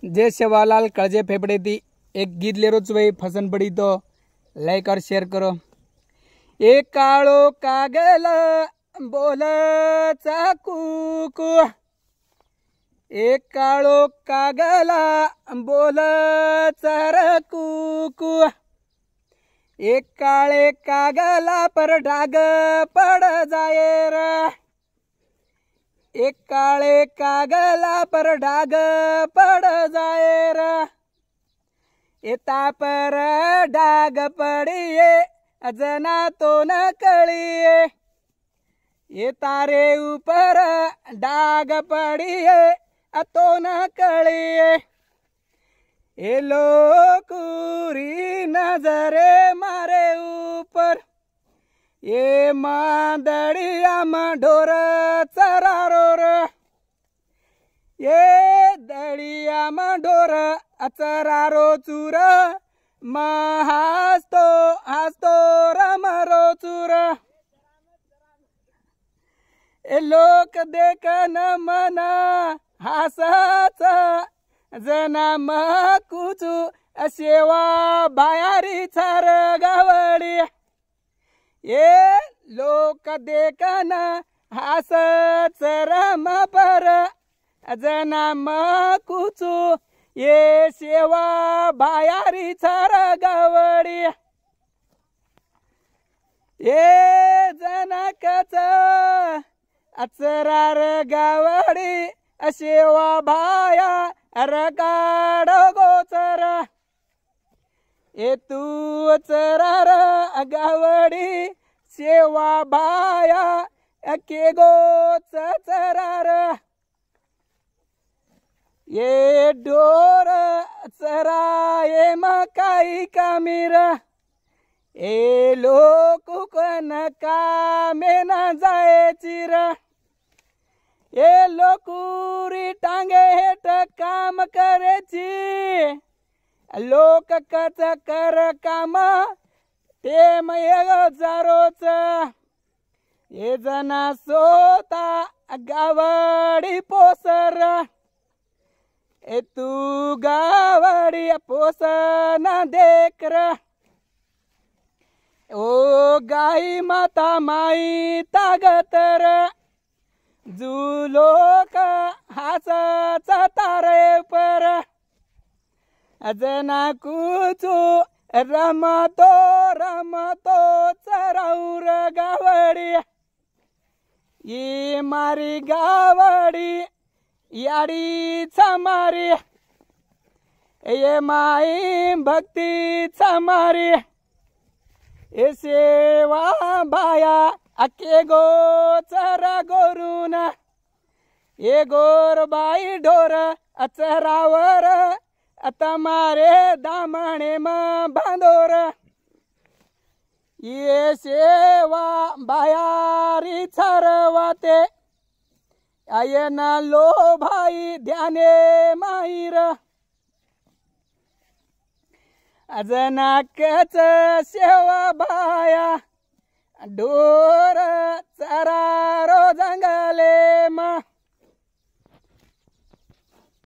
जय सेवालाल कळजे फेफड़े थी एक गीत ले रोज भाई फसन पड़ी तो लाइक और शेयर करो। एक काळो कागल बोल चाकूकू, एक काळो कागला बोल चरकूकू, एक काळे कागला पर डाग पड़ जाए रा, एक काळे कागला पर डाग पड़ जाए रा, एता पर डाग पड़िए अजना तो न कलिए, ये तारे ऊपर डाग पड़िए तो न कलिए, ये लोकुरी नजरे मारे ऊपर, ये मादड़िया में ढोर चरारो रे, ये दड़िया में ढोर चरारो चूर हस्तो हस्तो रमरो चूर, ए लोक देख न मना हसच जना कुचू सेवा बायारी छर गवडी, ये लोक देखन हसच रम पर जना कुचू ये सेवा बायारी छर गवडी, ये जनकच अचरार गावडी सेवा भाया रगाड गोचर, ए तू चरार गावडी सेवा भाया के गोच चरार, ये डोर चराये मकाई कामीर, ए लोक कन कामे न जाए चिर, ये लोकुरी टांगे हेट काम करेची, लोक कच कर काम ते मग जारोच, ये जना सोता गावडी पोसर, ए तू गावडी पोसन देखर, ओ गाई माता माई तागतर, जुलोक हसच तारे पर, जना कुचू रमतो रमतो चराऊर गावडी, ये मारी गावडी याडी छमारी, ये माई भक्ती छमारी, ये सेवा भाया अके गोचर गोरून, ये गोरबाई ढोर अचरावर तमारे दामणे म बांधोर, ये सेवा बायारी छरवते आयन लो भाई ध्याने माहिर, अजनाकच सेवा भाया ढोर चरारो जंगले मा।